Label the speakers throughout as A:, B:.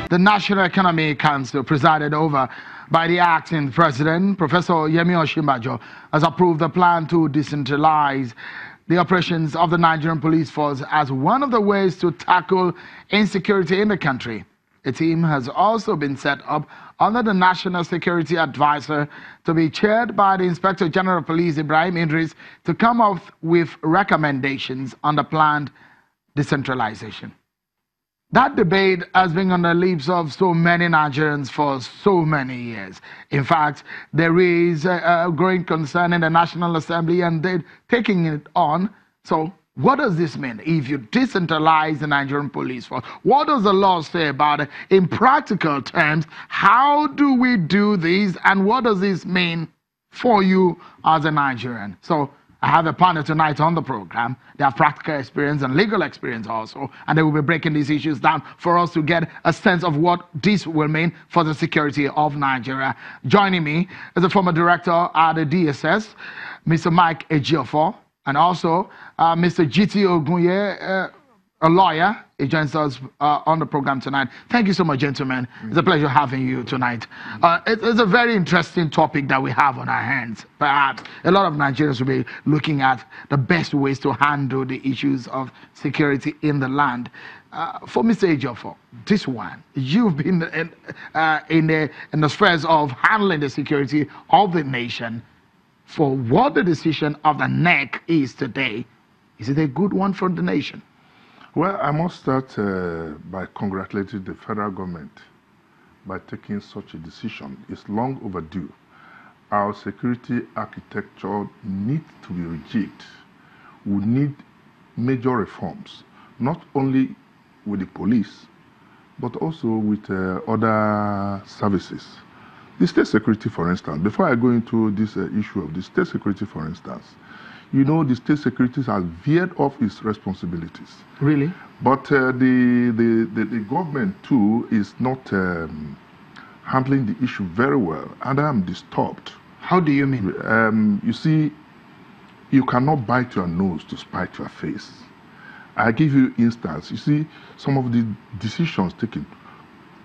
A: The National Economic Council, presided over by the acting president, Professor Yemi Osinbajo, has approved the plan to decentralize the operations of the Nigerian police force as one of the ways to tackle insecurity in the country. A team has also been set up under the National Security Advisor to be chaired by the Inspector General of Police, Ibrahim Idris, to come up with recommendations on the planned decentralization. That debate has been on the lips of so many Nigerians for so many years. In fact, there is a growing concern in the National Assembly and they're taking it on. So what does this mean if you decentralize the Nigerian police force? What does the law say about it? In practical terms, how do we do this and what does this mean for you as a Nigerian? So I have a panel tonight on the program. They have practical experience and legal experience also, and they will be breaking these issues down for us to get a sense of what this will mean for the security of Nigeria. Joining me is the former director at the DSS, Mr. Mike Ejiofor, and also Mr. GT Ogunye, a lawyer. He joins us on the program tonight. Thank you so much, gentlemen. It's a pleasure having you tonight. It's a very interesting topic that we have on our hands. Perhaps a lot of Nigerians will be looking at the best ways to handle the issues of security in the land. For Mr. Ejiofor, this one, you've been in the spheres of handling the security of the nation. For what the decision of the NEC is today, is it a good one for the nation?
B: Well, I must start by congratulating the federal government by taking such a decision. It's long overdue. Our security architecture needs to be rejigged. We need major reforms, not only with the police, but also with other services. The state security, for instance, before I go into this issue of the state security, for instance, you know, the state security has veered off its responsibilities.
A: Really?
B: But the government, too, is not handling the issue very well, and I'm disturbed.
A: How do you mean?
B: You see, you cannot bite your nose to spite your face. I give you instance. You see, some of the decisions taken.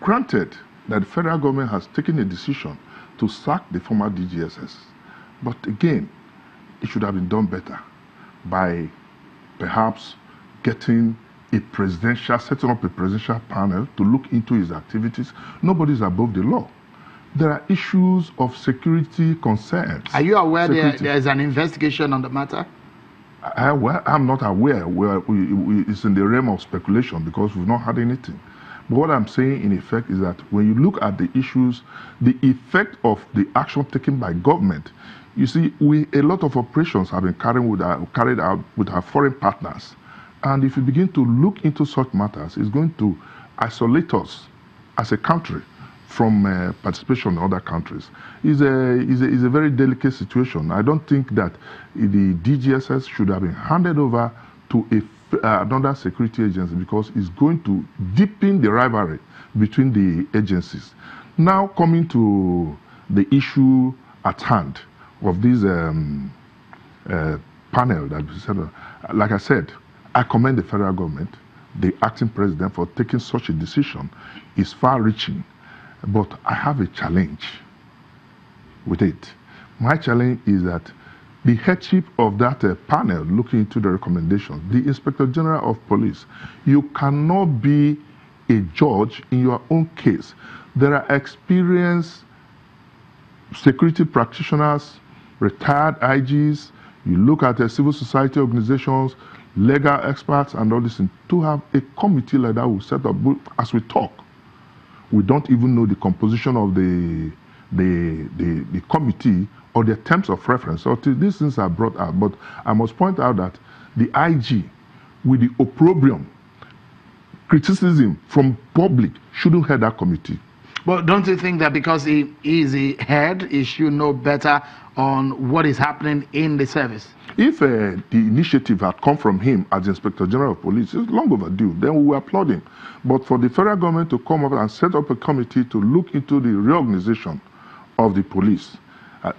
B: Granted that the federal government has taken a decision to sack the former DGSS, but again, it should have been done better by perhaps getting setting up a presidential panel to look into his activities. Nobody is above the law. There are issues of security concerns.
A: Are you aware there is an investigation on the matter?
B: Well, I'm not aware. It's in the realm of speculation because we've not had anything. But what I'm saying in effect is that when you look at the issues, the effect of the action taken by government, you see, a lot of operations have been carried out with our foreign partners. And if you begin to look into such matters, it's going to isolate us as a country from participation in other countries. It's a very delicate situation. I don't think that the DGSS should have been handed over to another security agency because it's going to deepen the rivalry between the agencies. Now coming to the issue at hand of this panel that we said, like I said, I commend the federal government, the acting president, for taking such a decision. It's far-reaching, but I have a challenge with it. My challenge is that the headship of that panel looking into the recommendations, the Inspector General of Police, you cannot be a judge in your own case. There are experienced security practitioners, retired IGs, you look at the civil society organizations, legal experts and all this, and to have a committee like that will set up. As we talk, we don't even know the composition of the committee or the terms of reference. So these things are brought out. But I must point out that the IG, with the opprobrium, criticism from public, shouldn't head that committee.
A: But don't you think that because he is the head, he should know better on what is happening in the service?
B: If the initiative had come from him as Inspector General of Police, it's long overdue, then we will applaud him. But for the federal government to come up and set up a committee to look into the reorganization of the police,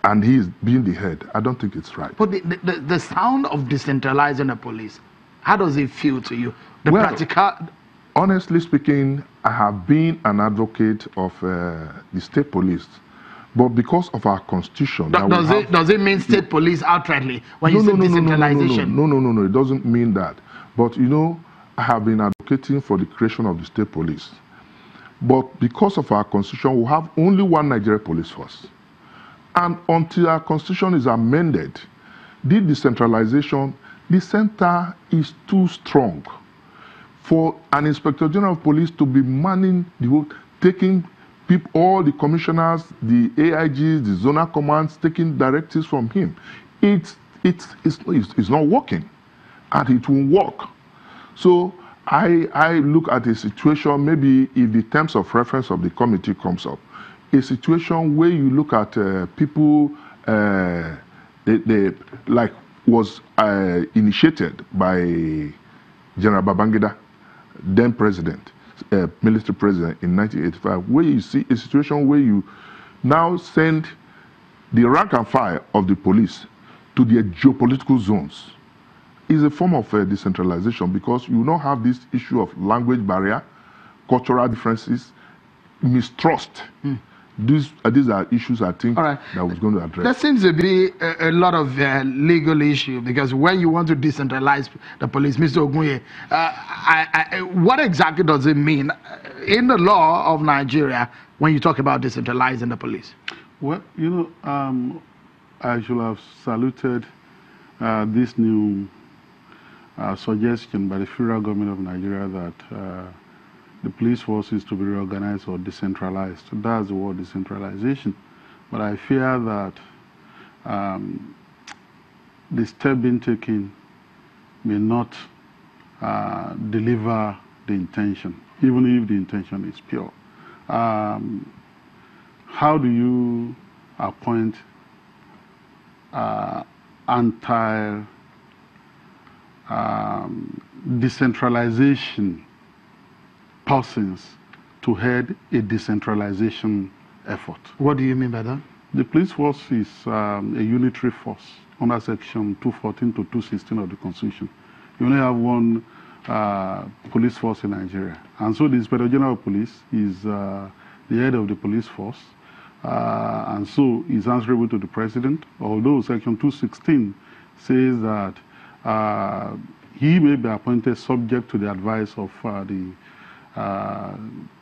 B: and he is being the head, I don't think it's right.
A: But the sound of decentralizing the police, how does it feel to you? The practical...
B: Honestly speaking, I have been an advocate of the state police, but because of our constitution,
A: does it mean state police outrightly when you say decentralization?
B: No, it doesn't mean that. But you know, I have been advocating for the creation of the state police. But because of our constitution, we have only one Nigeria police force. And until our constitution is amended, the decentralization, the center is too strong for an inspector general of police to be manning the whole, taking people, all the commissioners, the AIGs, the zonal commands, taking directives from him. It's not working, and it won't work. So I look at a situation, maybe if the terms of reference of the committee comes up, a situation where you look at people, like was initiated by General Babangida, then president, military president in 1985, where you see a situation where you now send the rank and file of the police to their geopolitical zones. Is a form of decentralization, because you don't have this issue of language barrier, cultural differences, mistrust. These are issues I think that was going to address.
A: There seems to be a lot of legal issue, because when you want to decentralize the police, Mr. Ogunye, what exactly does it mean in the law of Nigeria when you talk about decentralizing the police?
C: Well, you know, I should have saluted this new suggestion by the federal government of Nigeria that the police force is to be reorganized or decentralized. That's the word, decentralization. But I fear that the step being taken may not deliver the intention, even if the intention is pure. How do you appoint decentralization persons to head a decentralization effort?
A: What do you mean by that?
C: The police force is a unitary force under section 214 to 216 of the Constitution. You only have one police force in Nigeria. And so the Inspector General of Police is the head of the police force, and so is answerable to the President, although section 216 says that he may be appointed subject to the advice of the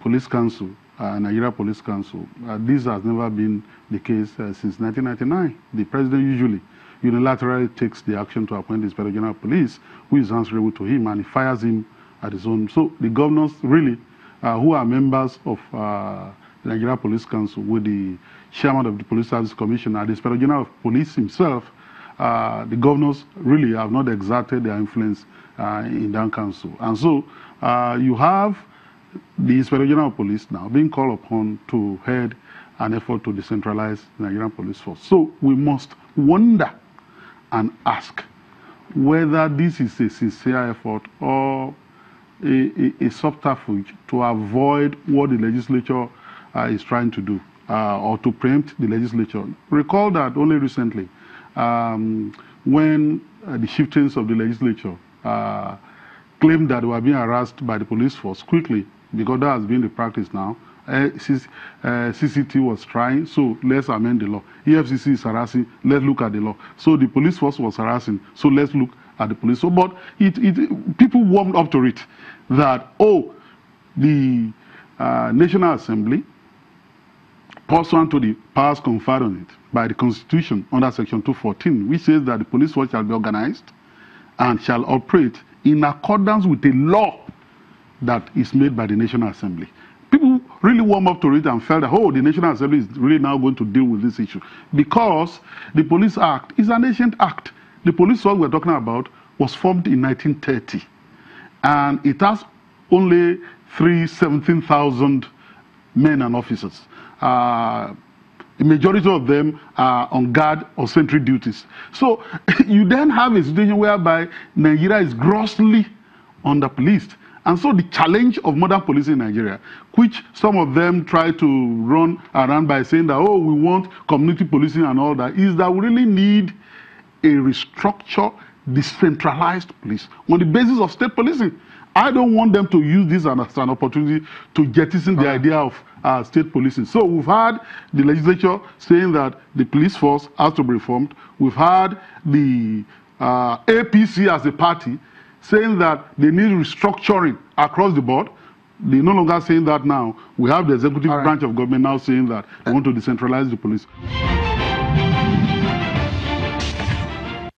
C: Police Council, Nigeria Police Council. This has never been the case since 1999. The President usually unilaterally takes the action to appoint the Inspector General of Police, who is answerable to him, and he fires him at his own. So the governors really, who are members of the Nigeria Police Council, with the chairman of the Police Service Commission and the Inspector General of Police himself, the governors really have not exerted their influence in that council. And so you have the Inspector General of Police now being called upon to head an effort to decentralize the Nigerian police force. So we must wonder and ask whether this is a sincere effort or a subterfuge to avoid what the legislature is trying to do, or to preempt the legislature. Recall that only recently, when the chieftains of the legislature claimed that they were being harassed by the police force quickly, because that has been the practice now. CCT was trying, so let's amend the law. EFCC is harassing, let's look at the law. So the police force was harassing, so let's look at the police. So, but people warmed up to it that, oh, the National Assembly, pursuant to the powers conferred on it by the Constitution under Section 214, which says that the police force shall be organized and shall operate in accordance with a law that is made by the National Assembly. People really warm up to it and felt that, oh, the National Assembly is really now going to deal with this issue. Because the Police Act is an ancient act. The police force we're talking about was formed in 1930. And it has only 17,000 men and officers. The majority of them are on guard or sentry duties. So you then have a situation whereby Nigeria is grossly underpoliced. And so the challenge of modern police in Nigeria, which some of them try to run around by saying that, oh, we want community policing and all that, is that we really need a restructured, decentralized police on the basis of state policing. I don't want them to use this as an opportunity to jettison the idea of state policing. So we've had the legislature saying that the police force has to be reformed. We've had the APC as a party saying that they need restructuring across the board. They're no longer saying that now. We have the executive branch of government now saying that they want to decentralize the police.